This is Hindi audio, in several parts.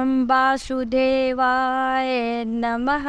ओम वासुदेवाय नमः।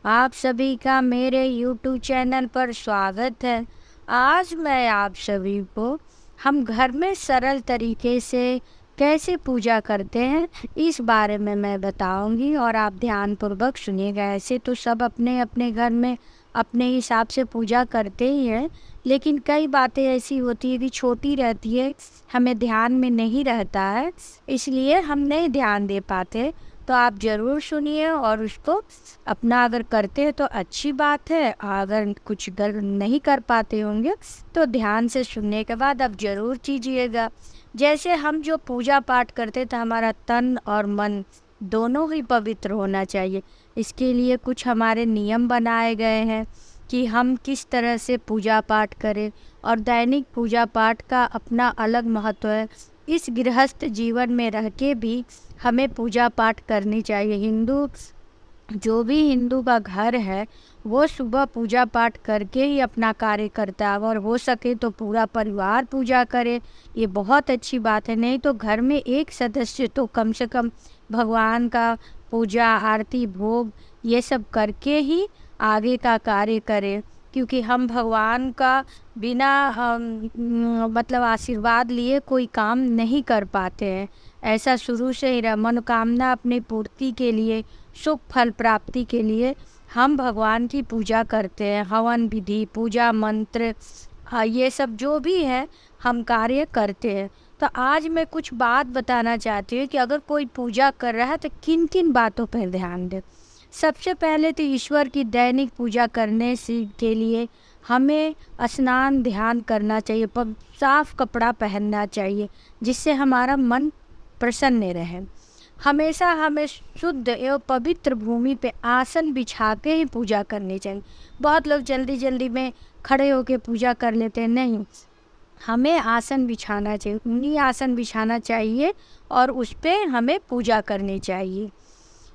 आप सभी का मेरे YouTube चैनल पर स्वागत है। आज मैं आप सभी को हम घर में सरल तरीके से कैसे पूजा करते हैं इस बारे में मैं बताऊंगी और आप ध्यानपूर्वक सुनिएगा। ऐसे तो सब अपने अपने घर में अपने हिसाब से पूजा करते ही हैं, लेकिन कई बातें ऐसी होती है कि छोटी रहती है, हमें ध्यान में नहीं रहता है, इसलिए हम नहीं ध्यान दे पाते। तो आप ज़रूर सुनिए और उसको अपना अगर करते हैं तो अच्छी बात है, अगर कुछ नहीं कर पाते होंगे तो ध्यान से सुनने के बाद आप ज़रूर कीजिएगा। जैसे हम जो पूजा पाठ करते तो हमारा तन और मन दोनों ही पवित्र होना चाहिए। इसके लिए कुछ हमारे नियम बनाए गए हैं कि हम किस तरह से पूजा पाठ करें, और दैनिक पूजा पाठ का अपना अलग महत्व है। इस गृहस्थ जीवन में रह के भी हमें पूजा पाठ करनी चाहिए। जो भी हिंदू का घर है वो सुबह पूजा पाठ करके ही अपना कार्य करता है, और हो सके तो पूरा परिवार पूजा करे, ये बहुत अच्छी बात है। नहीं तो घर में एक सदस्य तो कम से कम भगवान का पूजा आरती भोग ये सब करके ही आगे का कार्य करें, क्योंकि हम भगवान का बिना मतलब आशीर्वाद लिए कोई काम नहीं कर पाते हैं। ऐसा शुरू से ही मनोकामना अपनी पूर्ति के लिए, सुख फल प्राप्ति के लिए हम भगवान की पूजा करते हैं। हवन विधि, पूजा मंत्र, ये सब जो भी है हम कार्य करते हैं। तो आज मैं कुछ बात बताना चाहती हूँ कि अगर कोई पूजा कर रहा है तो किन किन बातों पर ध्यान दे। सबसे पहले तो ईश्वर की दैनिक पूजा करने से के लिए हमें स्नान ध्यान करना चाहिए, साफ कपड़ा पहनना चाहिए, जिससे हमारा मन प्रसन्न रहे। हमेशा हमें शुद्ध एवं पवित्र भूमि पे आसन बिछा के ही पूजा करनी चाहिए। बहुत लोग जल्दी जल्दी में खड़े होकर पूजा कर लेते हैं, नहीं, हमें आसन बिछाना चाहिए, ऊनी आसन बिछाना चाहिए और उस पर हमें पूजा करनी चाहिए।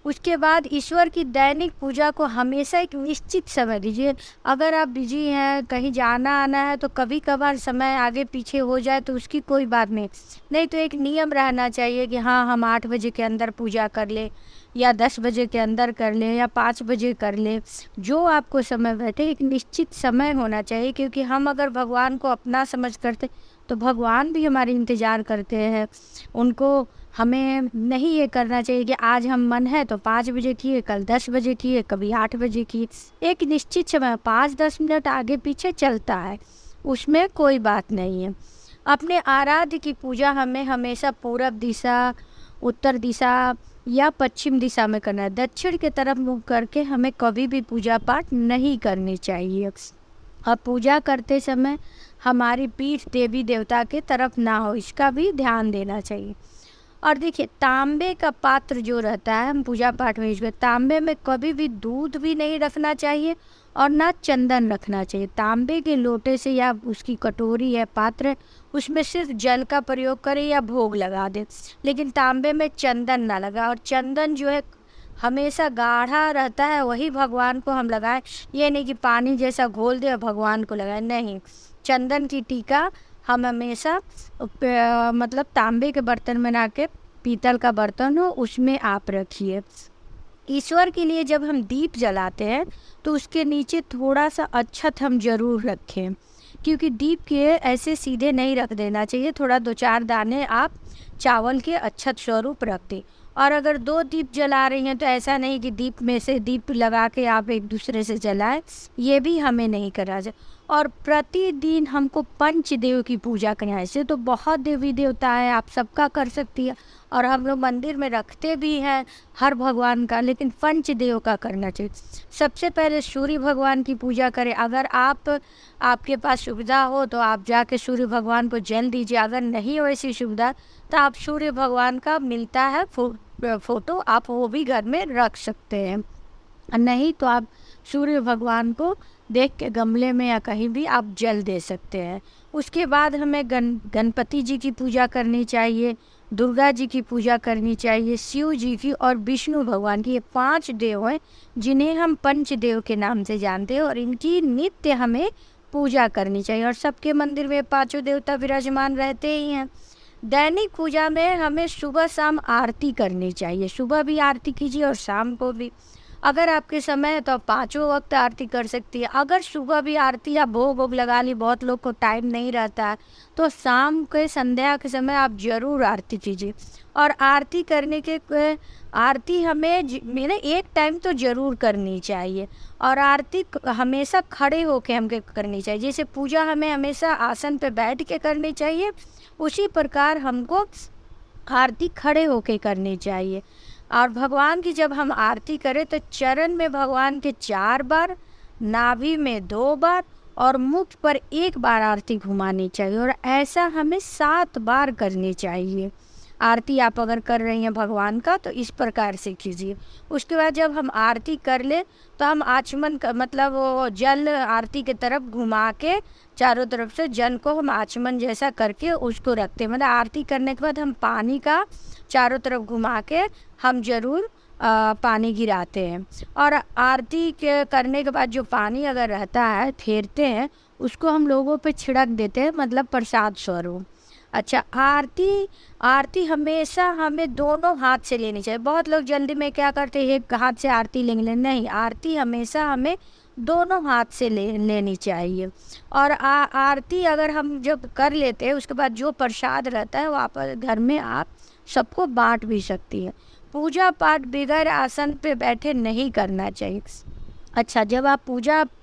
उसके बाद ईश्वर की दैनिक पूजा को हमेशा एक निश्चित समय दीजिए। अगर आप बिजी हैं, कहीं जाना आना है, तो कभी कभार समय आगे पीछे हो जाए तो उसकी कोई बात नहीं तो एक नियम रहना चाहिए कि हाँ, हम 8 बजे के अंदर पूजा कर ले, या 10 बजे के अंदर कर ले, या 5 बजे कर ले, जो आपको समय बैठे। एक निश्चित समय होना चाहिए, क्योंकि हम अगर भगवान को अपना समझ करते तो भगवान भी हमारी इंतज़ार करते हैं। उनको हमें नहीं ये करना चाहिए कि आज हम मन है तो 5 बजे किए, कल 10 बजे किए, कभी 8 बजे किए। एक निश्चित समय 5-10 मिनट आगे पीछे चलता है, उसमें कोई बात नहीं है। अपने आराध्य की पूजा हमें हमेशा पूरब दिशा, उत्तर दिशा या पश्चिम दिशा में करना है। दक्षिण की तरफ मुँह करके हमें कभी भी पूजा पाठ नहीं करनी चाहिए। और पूजा करते समय हमारी पीठ देवी देवता के तरफ ना हो, इसका भी ध्यान देना चाहिए। और देखिए, तांबे का पात्र जो रहता है, हम पूजा पाठ में यूज करते, तांबे में कभी भी दूध भी नहीं रखना चाहिए और ना चंदन रखना चाहिए। तांबे के लोटे से या उसकी कटोरी या पात्र, उसमें सिर्फ जल का प्रयोग करें या भोग लगा दे, लेकिन तांबे में चंदन ना लगा। और चंदन जो है हमेशा गाढ़ा रहता है, वही भगवान को हम लगाएं। ये नहीं कि पानी जैसा घोल दे और भगवान को लगाएं, नहीं। चंदन की टीका हम हमेशा मतलब तांबे के बर्तन में ना के पीतल का बर्तन हो उसमें आप रखिए। ईश्वर के लिए जब हम दीप जलाते हैं तो उसके नीचे थोड़ा सा अक्षत हम जरूर रखें, क्योंकि दीप के ऐसे सीधे नहीं रख देना चाहिए, थोड़ा 2-4 दाने आप चावल के अक्षत स्वरूप रख दें। और अगर 2 दीप जला रही हैं तो ऐसा नहीं कि दीप में से दीप लगा के आप एक दूसरे से जलाएं, ये भी हमें नहीं करना चाहिए। और प्रतिदिन हमको पंचदेव की पूजा करना है। ऐसे तो बहुत देवी देवता है, आप सबका कर सकती है, और हम लोग मंदिर में रखते भी हैं हर भगवान का, लेकिन पंचदेव का करना चाहिए। सबसे पहले सूर्य भगवान की पूजा करें। अगर आपके पास सुविधा हो तो आप जाके सूर्य भगवान को जल दीजिए। अगर नहीं हो ऐसी सुविधा तो आप सूर्य भगवान का मिलता है फोटो, आप वो भी घर में रख सकते हैं। नहीं तो आप सूर्य भगवान को देख के गमले में या कहीं भी आप जल दे सकते हैं। उसके बाद हमें गणपति जी की पूजा करनी चाहिए, दुर्गा जी की पूजा करनी चाहिए, शिव जी की और विष्णु भगवान की। ये 5 देव हैं जिन्हें हम पंचदेव के नाम से जानते हैं, और इनकी नित्य हमें पूजा करनी चाहिए। और सबके मंदिर में 5 देवता विराजमान रहते ही हैं। दैनिक पूजा में हमें सुबह शाम आरती करनी चाहिए। सुबह भी आरती कीजिए और शाम को भी। अगर आपके समय है तो आप पाँचों वक्त आरती कर सकती है। अगर सुबह भी आरती या भोग वोग लगा ली, बहुत लोग को टाइम नहीं रहता है, तो शाम के संध्या के समय आप ज़रूर आरती कीजिए। और आरती करने के आरती हमें मेरे एक टाइम तो ज़रूर करनी चाहिए। और आरती हमेशा खड़े होके हमको करनी चाहिए। जैसे पूजा हमें हमेशा आसन पे बैठ के करनी चाहिए, उसी प्रकार हमको आरती खड़े होके करनी चाहिए। और भगवान की जब हम आरती करें तो चरण में भगवान के 4 बार, नाभि में 2 बार और मुख पर 1 बार आरती घुमानी चाहिए। और ऐसा हमें 7 बार करनी चाहिए। आरती आप अगर कर रही हैं भगवान का तो इस प्रकार से कीजिए। उसके बाद जब हम आरती कर ले तो हम आचमन का मतलब वो जल आरती के तरफ घुमा के चारों तरफ से जल को हम आचमन जैसा करके उसको रखते हैं। मतलब आरती करने के बाद हम पानी का चारों तरफ घुमा के हम ज़रूर पानी गिराते हैं। और आरती के करने के बाद जो पानी अगर रहता है फेरते हैं, उसको हम लोगों पे छिड़क देते हैं, मतलब प्रसाद स्वरूप। अच्छा, आरती हमेशा हमें दोनों हाथ से लेनी चाहिए। बहुत लोग जल्दी में क्या करते हैं, एक हाथ से आरती लेंगे, नहीं, आरती हमेशा हमें दोनों हाथ से लेनी चाहिए। और आरती अगर हम जब कर लेते हैं उसके बाद जो प्रसाद रहता है वो आप घर में आप सबको बांट भी सकती है। पूजा पाठ बगैर आसन पे बैठे नहीं करना चाहिए। अच्छा, जब आप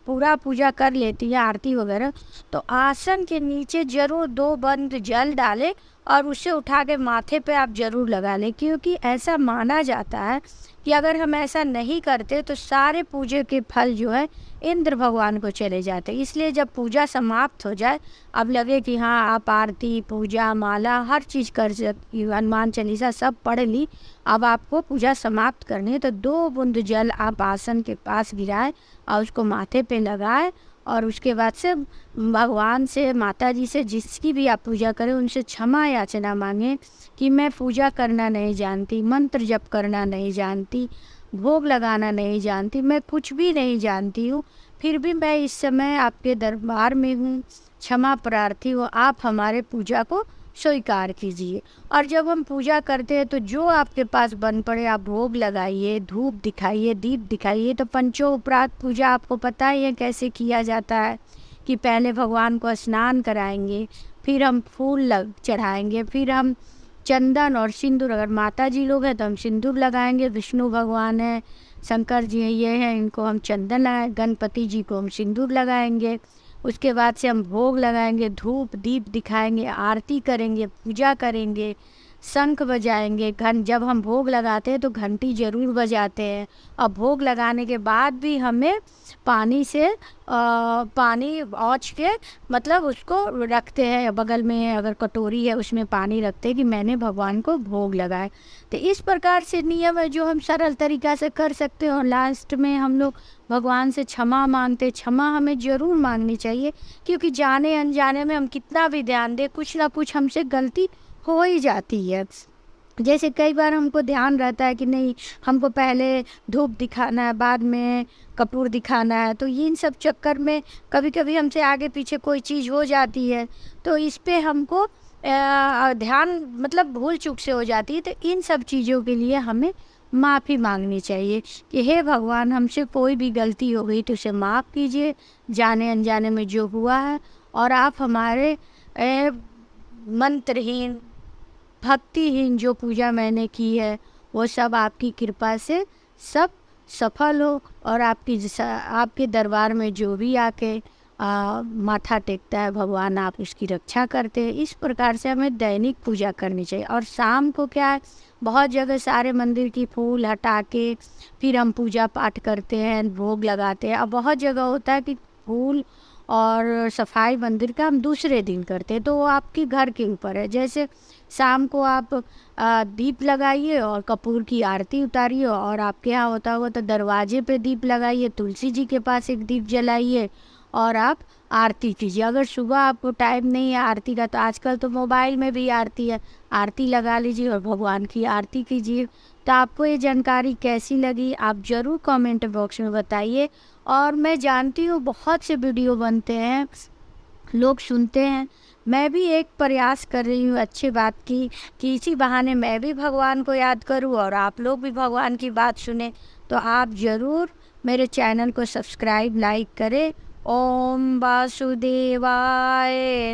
पूजा कर लेती है आरती वगैरह, तो आसन के नीचे ज़रूर 2 बूंद जल डालें और उसे उठा के माथे पे आप ज़रूर लगा लें। क्योंकि ऐसा माना जाता है कि अगर हम ऐसा नहीं करते तो सारे पूजे के फल जो है इंद्र भगवान को चले जाते। इसलिए जब पूजा समाप्त हो जाए, अब लगे कि हाँ आप आरती, पूजा, माला हर चीज़ कर सकती, हनुमान चालीसा सब पढ़ ली, अब आपको पूजा समाप्त करनी है, तो 2 बूंद जल आप आसन के पास गिराएं और उसको माथे पे लगाएं। और उसके बाद से भगवान से, माता जी से, जिसकी भी आप पूजा करें उनसे क्षमा याचना मांगें कि मैं पूजा करना नहीं जानती, मंत्र जप करना नहीं जानती, भोग लगाना नहीं जानती, मैं कुछ भी नहीं जानती हूँ, फिर भी मैं इस समय आपके दरबार में हूँ, क्षमा प्रार्थी हूँ, आप हमारे पूजा को स्वीकार कीजिए। और जब हम पूजा करते हैं तो जो आपके पास बन पड़े आप भोग लगाइए, धूप दिखाइए, दीप दिखाइए। तो पंचोपचार पूजा आपको पता ही है कैसे किया जाता है कि पहले भगवान को स्नान कराएंगे, फिर हम फूल चढ़ाएंगे, फिर हम चंदन और सिंदूर, अगर माता जी लोग हैं तो हम सिंदूर लगाएंगे, विष्णु भगवान है, शंकर जी हैं, ये हैं, इनको हम चंदन लगाएंगे, गणपति जी को हम सिंदूर लगाएंगे। उसके बाद से हम भोग लगाएंगे, धूप दीप दिखाएंगे, आरती करेंगे, पूजा करेंगे, शंख बजाएंगे। जब हम भोग लगाते हैं तो घंटी ज़रूर बजाते हैं। और भोग लगाने के बाद भी हमें पानी से पानी औंच के मतलब उसको रखते हैं बगल में, अगर कटोरी है उसमें पानी रखते हैं कि मैंने भगवान को भोग लगाए। तो इस प्रकार से नियम है जो हम सरल तरीक़ा से कर सकते हैं। और लास्ट में हम लोग भगवान से क्षमा मांगते। क्षमा हमें ज़रूर मांगनी चाहिए, क्योंकि जाने अनजाने में हम कितना भी ध्यान दें, कुछ ना कुछ हमसे गलती हो ही जाती है। जैसे कई बार हमको ध्यान रहता है कि नहीं, हमको पहले धूप दिखाना है, बाद में कपूर दिखाना है, तो इन सब चक्कर में कभी कभी हमसे आगे पीछे कोई चीज़ हो जाती है, तो इस पे हमको ध्यान मतलब भूल चूक से हो जाती है। तो इन सब चीज़ों के लिए हमें माफ़ी मांगनी चाहिए कि हे भगवान, हमसे कोई भी गलती हो गई तो उसे माफ़ कीजिए, जाने अनजाने में जो हुआ है। और आप हमारे मंत्रहीन, भक्तिहीन जो पूजा मैंने की है वो सब आपकी कृपा से सब सफल हो। और आपके दरबार में जो भी आके माथा टेकता है भगवान, आप उसकी रक्षा करते हैं। इस प्रकार से हमें दैनिक पूजा करनी चाहिए। और शाम को क्या है, बहुत जगह सारे मंदिर की फूल हटा के फिर हम पूजा पाठ करते हैं, भोग लगाते हैं। अब बहुत जगह होता है कि फूल और सफाई मंदिर का हम दूसरे दिन करते हैं, तो वो आपके घर के ऊपर है। जैसे शाम को आप दीप लगाइए और कपूर की आरती उतारिए। और आपके यहाँ होता होगा तो दरवाजे पे दीप लगाइए, तुलसी जी के पास एक दीप जलाइए और आप आरती कीजिए। अगर सुबह आपको टाइम नहीं है आरती का, तो आजकल तो मोबाइल में भी आरती है, आरती लगा लीजिए और भगवान की आरती कीजिए। तो आपको ये जानकारी कैसी लगी आप ज़रूर कमेंट बॉक्स में बताइए। और मैं जानती हूँ बहुत से वीडियो बनते हैं, लोग सुनते हैं, मैं भी एक प्रयास कर रही हूँ अच्छी बात की कि इसी बहाने मैं भी भगवान को याद करूँ और आप लोग भी भगवान की बात सुने। तो आप ज़रूर मेरे चैनल को सब्सक्राइब लाइक करें। ओम वासुदेवाय